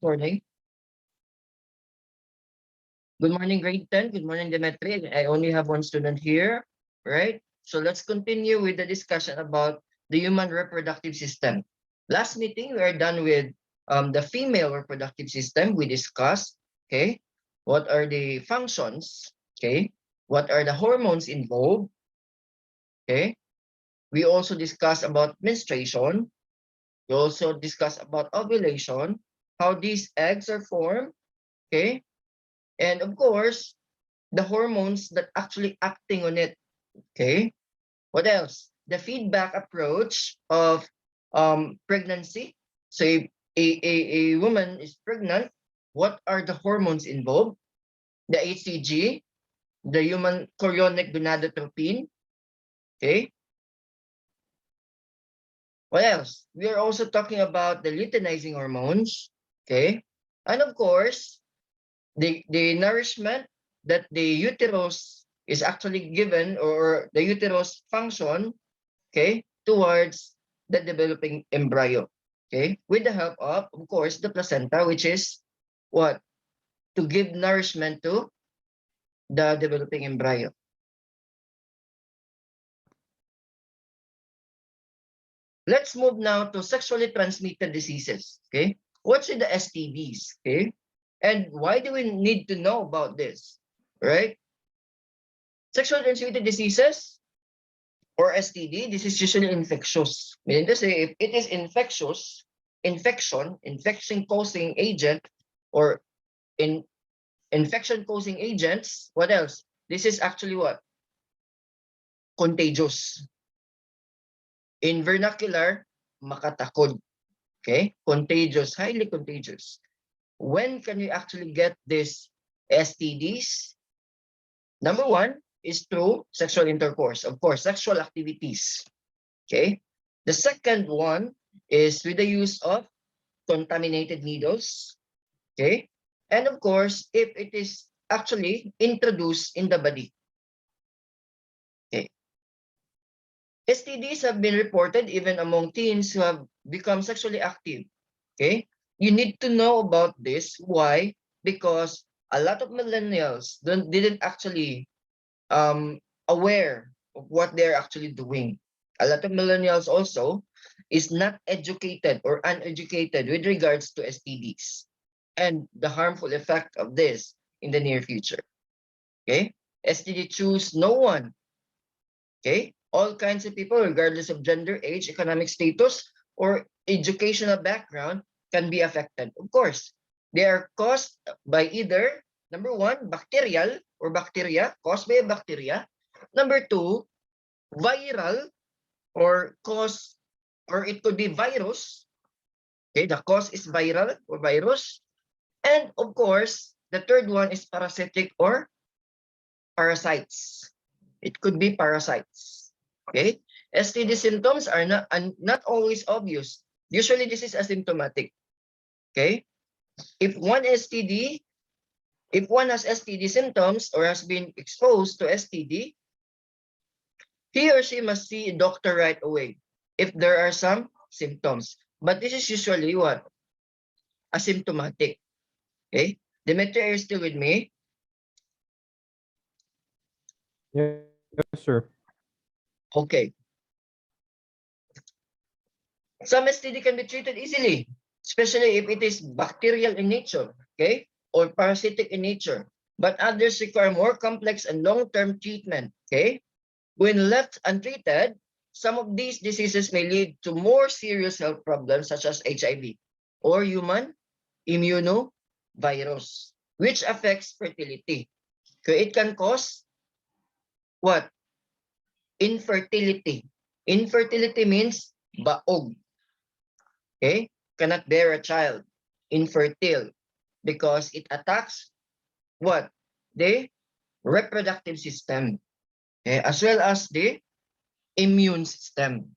morning. Good morning, grade 10. Good morning, Demetri. I only have one student here, right? So let's continue with the discussion about the human reproductive system. Last meeting, we are done with the female reproductive system. We discussed, okay, what are the functions, okay, what are the hormones involved, okay. We also discussed about menstruation. We also discussed about ovulation, how these eggs are formed, okay, and of course, the hormones that actually acting on it, okay. What else? The feedback approach of pregnancy. So if a woman is pregnant, what are the hormones involved? The HCG, the human chorionic gonadotropin, okay. What else? We are also talking about the luteinizing hormones, okay, and of course, the nourishment that the uterus is actually given, or the uterus function, okay, towards the developing embryo, okay, with the help of course, the placenta, which is what? To give nourishment to the developing embryo. Let's move now to sexually transmitted diseases, okay? What's with the STDs, okay? And why do we need to know about this, right? Sexually transmitted diseases, or STD, this is usually infectious. Meaning to say, if it is infectious, infection-causing agent, or infection-causing agents, what else? This is actually what? Contagious. In vernacular, makatakod. Okay? Contagious, highly contagious. When can we actually get these STDs? Number one is through sexual intercourse, of course, sexual activities. Okay. The second one is with the use of contaminated needles. Okay. And of course, if it is actually introduced in the body. Okay. STDs have been reported even among teens who have become sexually active. Okay. You need to know about this. Why? Because a lot of millennials didn't actually aware of what they're actually doing. A lot of millennials also is not educated or uneducated with regards to STDs and the harmful effect of this in the near future. Okay, STD choose no one. Okay, all kinds of people, regardless of gender, age, economic status, or educational background, can be affected. Of course, they are caused by either number one, bacterial or bacteria, caused by a bacteria. Number two, viral or cause, or it could be virus. Okay, the cause is viral or virus. And of course, the third one is parasitic or parasites. It could be parasites. Okay, STD symptoms are not always obvious. Usually, this is asymptomatic. Okay, if one STD, if one has STD symptoms or has been exposed to STD, he or she must see a doctor right away if there are some symptoms. But this is usually what? Asymptomatic. Okay? Dimitri, are you still with me? Yes, sir. Okay. Some STD can be treated easily, especially if it is bacterial in nature, okay, or parasitic in nature. But others require more complex and long-term treatment, okay? When left untreated, some of these diseases may lead to more serious health problems such as HIV or human immunovirus, which affects fertility. So it can cause what? Infertility. Infertility means baog. Okay? Cannot bear a child. Infertile. Because it attacks what? The reproductive system. Okay? As well as the immune system.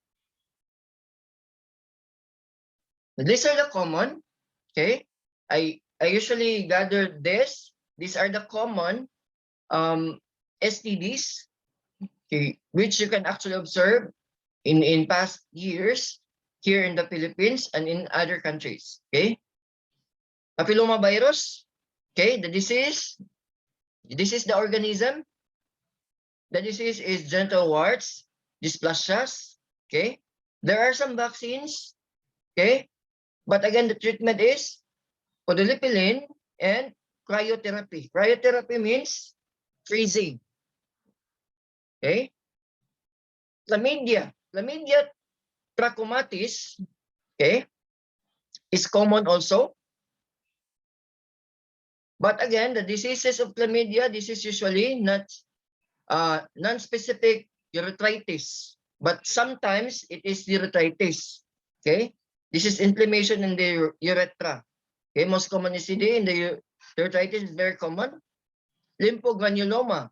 These are the common. Okay? I usually gather this. These are the common STDs, okay, which you can actually observe in past years here in the Philippines and in other countries. Okay. Papillomavirus, okay, the disease, this is the organism. The disease is genital warts, dysplasias, okay. There are some vaccines, okay, but again, the treatment is polypilin and cryotherapy. Cryotherapy means freezing, okay. Chlamydia trachomatis, okay, is common also. But again, the diseases of chlamydia, this is usually not non-specific urethritis, but sometimes it is urethritis. Okay, this is inflammation in the urethra. Okay, most common ECD in the urethritis is very common. Lymphogranuloma.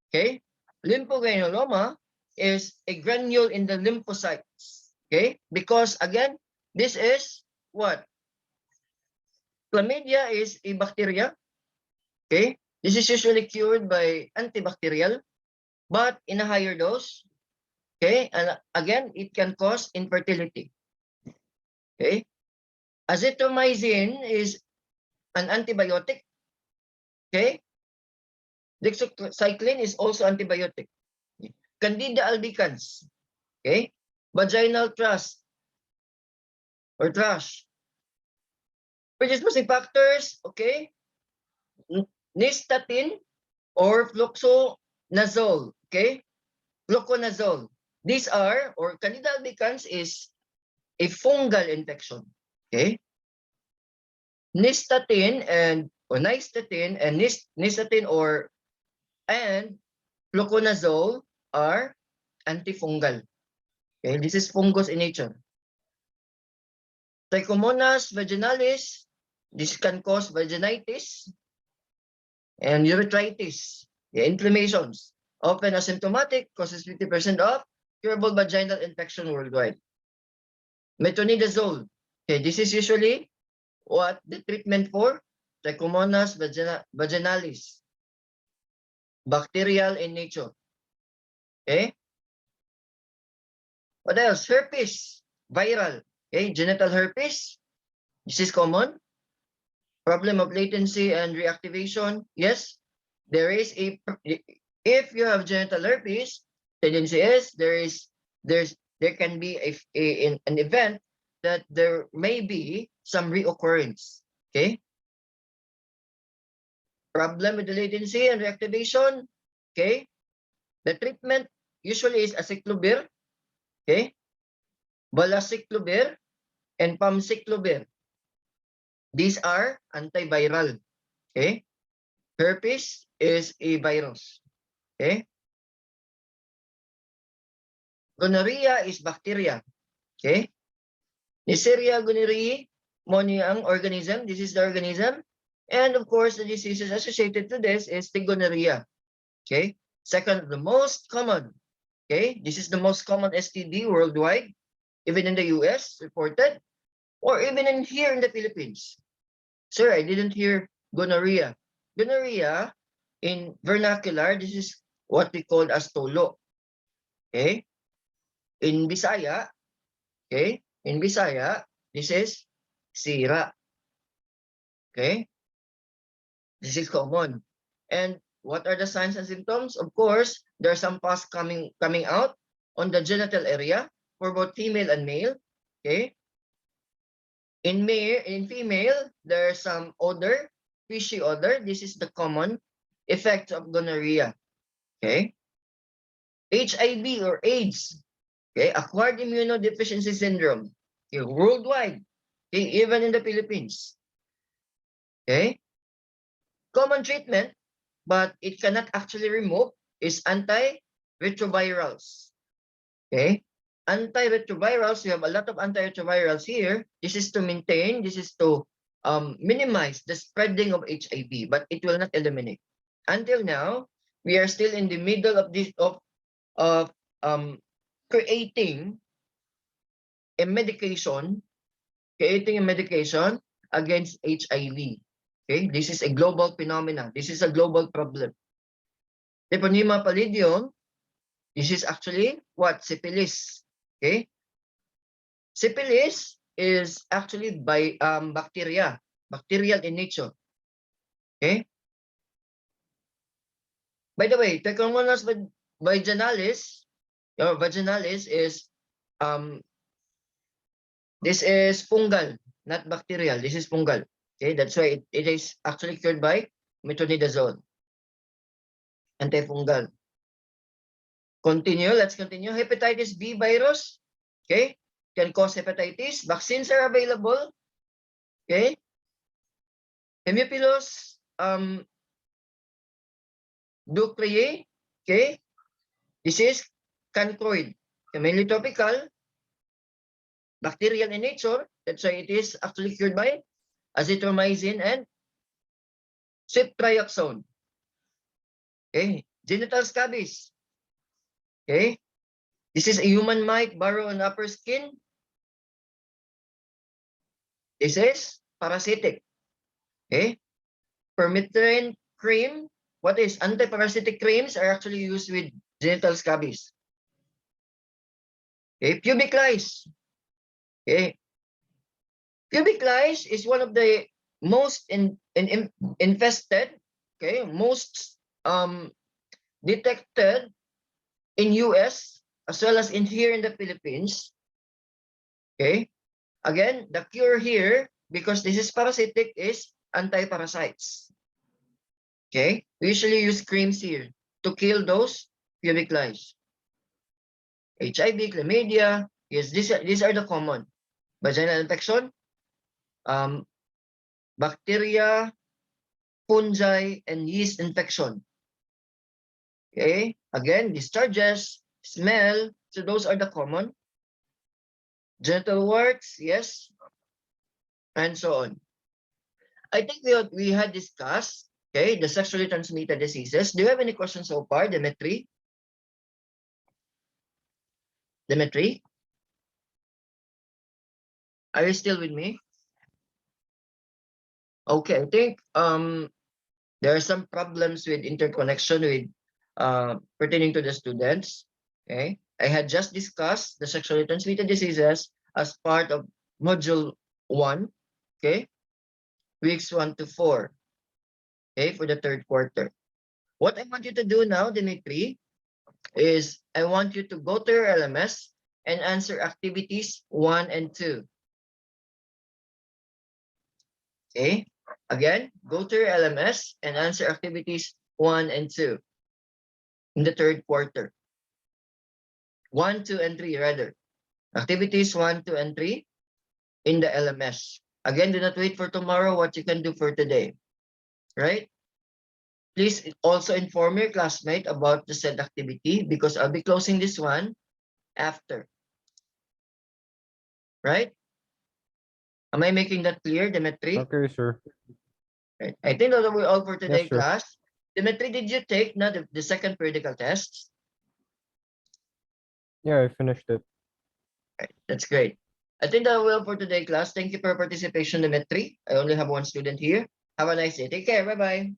Okay, lymphogranuloma is a granule in the lymphocytes. Okay, because again, this is what? Chlamydia is a bacteria. Okay, this is usually cured by antibacterial, but in a higher dose. Okay, and again, it can cause infertility. Okay, azithromycin is an antibiotic. Okay, doxycycline is also antibiotic. Candida albicans. Okay, vaginal thrush or thrush. Predisposing factors. Okay, nystatin or fluconazole. Okay, fluconazole. These are, or Candida albicans is a fungal infection. Okay, nystatin and nystatin and fluconazole are antifungal. Okay, this is fungus in nature. Trichomonas vaginalis, this can cause vaginitis and urethritis. The inflammations, often asymptomatic, causes 50% of curable vaginal infection worldwide. Metronidazole. Okay, this is usually what the treatment for Trichomonas vaginalis, bacterial in nature. Okay. What else? Herpes, viral. Okay, genital herpes. This is common. Problem of latency and reactivation. Yes, there is a. If you have genital herpes, tendency is there can be an event that there may be some reoccurrence. Okay. Problem with the latency and reactivation. Okay. The treatment usually is aciclovir. Okay. Valacyclovir and famciclovir. These are antiviral. Okay. Herpes is a virus. Okay. Gonorrhea is bacteria. Okay. Neisseria gonorrhoeae, ang organism. This is the organism. And of course, the diseases associated to this is the gonorrhea. Okay. Second, the most common. Okay. This is the most common STD worldwide, even in the US reported, or even in here in the Philippines. Sir, I didn't hear gonorrhea. Gonorrhea in vernacular, this is what we call as tolo. Okay. In Bisaya, okay, in Bisaya, this is sira. Okay. This is common. And what are the signs and symptoms? Of course, there are some pus coming out on the genital area for both female and male. Okay. In female, there's some odor, fishy odor. This is the common effect of gonorrhea. Okay. HIV or AIDS. Okay. Acquired immunodeficiency syndrome. Okay. Worldwide. Okay. Even in the Philippines. Okay. Common treatment, but it cannot actually remove, is antiretrovirals. Okay. Antiretrovirals, we have a lot of antiretrovirals here. This is to maintain, this is to minimize the spreading of HIV, but it will not eliminate. Until now, we are still in the middle of this creating a medication against HIV. Okay, this is a global phenomenon. This is a global problem. Treponema pallidum, this is actually what? Syphilis. Okay. Syphilis is actually by bacteria. bacterial in nature. Okay. By the way, Trichomonas vaginalis, or vaginalis is this is fungal, not bacterial. This is fungal. Okay, that's why it is actually cured by metronidazole, antifungal. Continue. Let's continue. Hepatitis B virus. Okay, can cause hepatitis. Vaccines are available. Okay. Hemipilus ducreae. Okay, this is cancroid. Mainly tropical, bacterial in nature. That's why it is actually cured by azithromycin and ceftriaxone. Okay, genital scabies. Okay, this is a human mite burrow on upper skin. This is parasitic. Okay, permethrin cream. What is antiparasitic creams are actually used with genital scabies. Okay, pubic lice. Okay, pubic lice is one of the most infested. Okay, most detected in US as well as in here in the Philippines. Okay, again, the cure here, because this is parasitic, is anti-parasites. Okay, we usually use creams here to kill those pubic lice. HIV, chlamydia, yes, these are the common. Vaginal infection, bacteria, fungi, and yeast infection. Okay, again, discharges, smell, so those are the common. Genital warts, yes, and so on. I think we had discussed, okay, the sexually transmitted diseases. Do you have any questions so far, Dimitri? Dimitri? Are you still with me? Okay, I think there are some problems with interconnection with pertaining to the students. Okay, I had just discussed the sexually transmitted diseases as part of module 1. Okay, weeks 1 to 4. Okay, for the third quarter. What I want you to do now, Dimitri, is I want you to go to your LMS and answer activities 1 and 2. Okay, again, go to your LMS and answer activities 1 and 2 in the third quarter. 1, 2, and 3 rather. Activities 1, 2, and 3 in the LMS. Again, do not wait for tomorrow what you can do for today. Right? Please also inform your classmate about the said activity because I'll be closing this one after. Right? Am I making that clear, Dimitri? Okay, sir. Right. I think that will be all for Yes, today, sir. class. Dimitri, did you take now the second periodical test? Yeah, I finished it. Right. That's great. I think that will for today, class. Thank you for your participation, Dimitri. I only have one student here. Have a nice day. Take care. Bye-bye.